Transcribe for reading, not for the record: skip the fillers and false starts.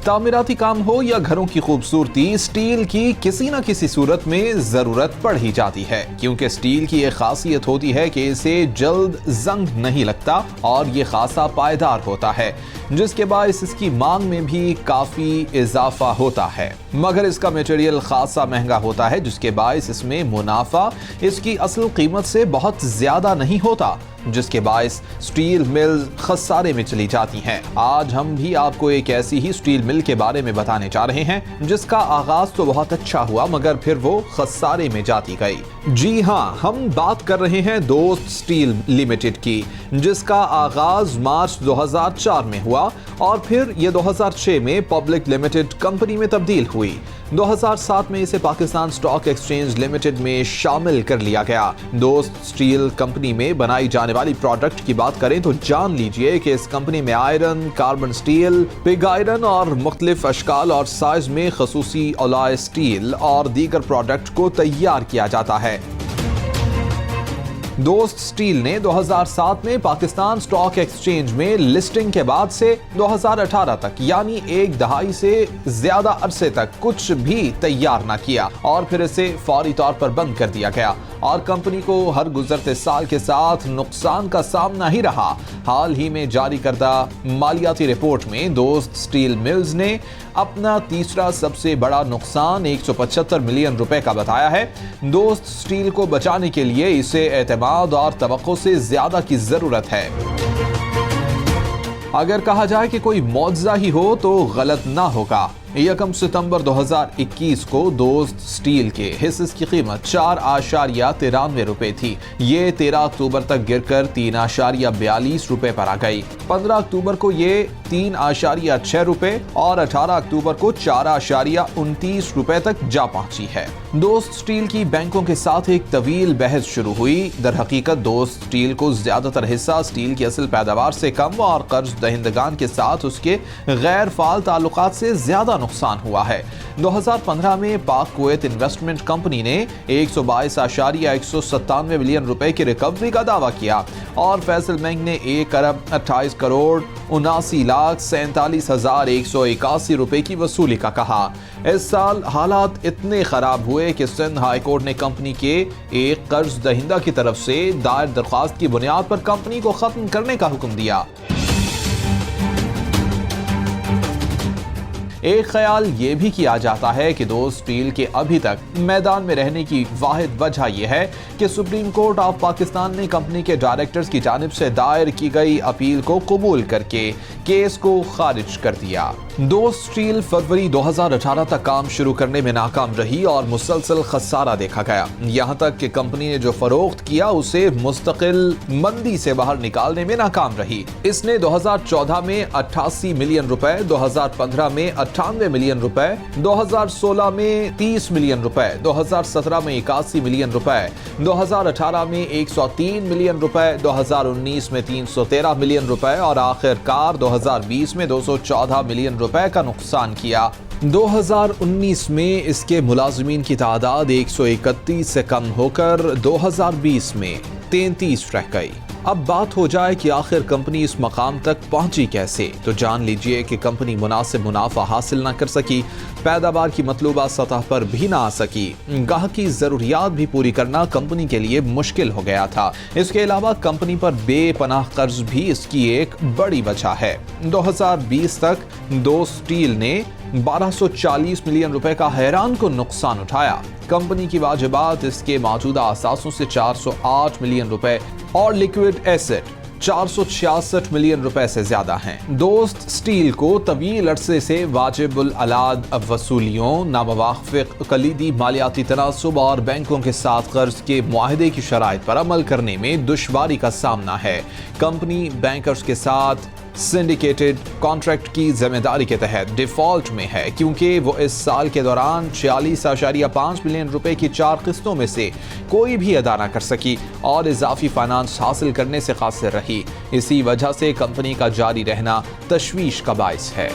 تعمیراتی کام ہو یا گھروں کی خوبصورتی، اسٹیل کی کسی نہ کسی صورت میں ضرورت پڑ ہی جاتی ہے، کیونکہ اسٹیل کی ایک خاصیت ہوتی ہے کہ اسے جلد زنگ نہیں لگتا اور یہ خاصا پائیدار ہوتا ہے، جس کے باعث اس کی مانگ میں بھی کافی اضافہ ہوتا ہے، مگر اس کا میٹیریل خاصا مہنگا ہوتا ہے، جس کے باعث اس میں منافع اس کی اصل قیمت سے بہت زیادہ نہیں ہوتا، جس کے باعث سٹیل ملز خسارے میں چلی جاتی ہیں۔ آج ہم بھی آپ کو ایک ایسی ہی سٹیل مل کے بارے میں بتانے جا رہے ہیں جس کا آغاز تو بہت اچھا ہوا مگر پھر وہ خسارے میں جاتی گئی۔ جی ہاں، ہم بات کر رہے ہیں دوست سٹیل لمیٹڈ کی، جس کا آغاز مارچ 2004 میں ہوا اور پھر یہ 2006 میں پبلک لمیٹڈ کمپنی میں تبدیل ہوئی۔ 2007 میں اسے پاکستان اسٹاک ایکسچینج لمیٹڈ میں شامل کر لیا گیا۔ دوست سٹیل کمپنی میں بنائی جانے والی پروڈکٹ کی بات کریں تو جان لیجئے کہ اس کمپنی میں آئرن، کاربن سٹیل، پگ آئرن اور مختلف اشکال اور سائز میں خصوصی الوائے سٹیل اور دیگر پروڈکٹ کو تیار کیا جاتا ہے۔ دوست سٹیل نے 2007 میں پاکستان اسٹاک ایکسچینج میں لسٹنگ کے بعد سے 2018 تک یعنی ایک دہائی سے زیادہ عرصے تک کچھ بھی تیار نہ کیا اور پھر اسے فوری طور پر بند کر دیا گیا اور کمپنی کو ہر گزرتے سال کے ساتھ نقصان کا سامنا ہی رہا۔ حال ہی میں جاری کردہ مالیاتی رپورٹ میں دوست سٹیل ملز نے اپنا تیسرا سب سے بڑا نقصان 175 ملین روپے کا بتایا ہے۔ دوست سٹیل کو بچانے کے لیے اسے اعتماد اور توقع سے زیادہ کی ضرورت ہے۔ اگر کہا جائے کہ کوئی معجزہ ہی ہو تو غلط نہ ہوگا۔ 1 ستمبر 2021 کو دوست سٹیل کے حصے کی قیمت 4.93 روپے تھی۔ یہ 13 اکتوبر تک گر کر 3.42 روپے پر آ گئی۔ 15 اکتوبر کو یہ 3.6 روپے اور 18 اکتوبر کو 4.29 روپے تک جا پہنچی ہے۔ دوست سٹیل کی بینکوں کے ساتھ ایک طویل بحث شروع ہوئی۔ در حقیقت دوست سٹیل کو زیادہ تر حصہ سٹیل کی اصل پیداوار سے کم اور قرض دہندگان کے ساتھ اس کے غیر فعال تعلقات سے زیادہ نقصان ہوا ہے۔ 2015 میں پاک کویت انویسٹمنٹ کمپنی نے 122.197 ملین روپے کی ریکوری کا دعویٰ کیا اور فیصل بینک نے 1.28 روپے کی وصولی کا کہا۔ اس سال حالات اتنے خراب ہوئے کہ سندھ ہائی کورٹ نے کمپنی کے ایک قرض دہندہ کی طرف سے دائر درخواست کی بنیاد پر کمپنی کو ختم کرنے کا حکم دیا۔ ایک خیال یہ بھی کیا جاتا ہے کہ دوست سٹیل کے ابھی تک میدان میں رہنے کی واحد وجہ یہ ہے کہ سپریم کورٹ آف پاکستان نے کمپنی کے ڈائریکٹرز کی جانب سے دائر کی گئی اپیل کو قبول کر کے کیس کو خارج کر دیا۔ دوست سٹیل فروری 2018 تک کام شروع کرنے میں ناکام رہی اور مسلسل خسارہ دیکھا گیا، یہاں تک کہ کمپنی نے جو فروخت کیا اسے مستقل مندی سے باہر نکالنے میں ناکام رہی۔ اس نے 2014 میں 88 ملین روپے، 2015 میں 98 ملین روپے، 2016 میں 30 ملین روپے، 2017 میں 81 ملین روپے، 2018 میں 103 ملین روپے، 2019 میں 313 ملین روپے اور آخر کار 2020 میں 214 ملین روپے کا نقصان کیا۔ 2019 میں اس کے ملازمین کی تعداد 131 سے کم ہو کر 2020 میں 33 رہ گئی۔ اب بات ہو جائے کہ آخر کمپنی اس مقام تک پہنچی کیسے، تو جان لیجئے کہ کمپنی مناسب منافع حاصل نہ کر سکی، پیداوار کی مطلوبہ سطح پر بھی نہ آ سکی، گاہک کی ضروریات بھی پوری کرنا کمپنی کے لیے مشکل ہو گیا تھا۔ اس کے علاوہ کمپنی پر بے پناہ قرض بھی اس کی ایک بڑی وجہ ہے۔ 2020 تک دوست سٹیل نے 1240 ملین روپے کا حیران کن نقصان اٹھایا۔ کمپنی کی واجبات اس کے موجودہ اثاثوں سے 408 ملین روپے اور لیکوڈ ایسٹ 466 ملین روپے سے زیادہ ہیں۔ دوست سٹیل کو طویل عرصے سے واجب الاعلاد وصولیوں، ناموافق کلیدی مالیاتی تناسب اور بینکوں کے ساتھ قرض کے معاہدے کی شرائط پر عمل کرنے میں دشواری کا سامنا ہے۔ کمپنی بینکرز کے ساتھ سنڈیکیٹڈ کانٹریکٹ کی ذمہ داری کے تحت ڈیفالٹ میں ہے، کیونکہ وہ اس سال کے دوران 46.5 ملین روپے کی 4 قسطوں میں سے کوئی بھی ادا نہ کر سکی اور اضافی فائنانس حاصل کرنے سے قاصر رہی۔ اسی وجہ سے کمپنی کا جاری رہنا تشویش کا باعث ہے۔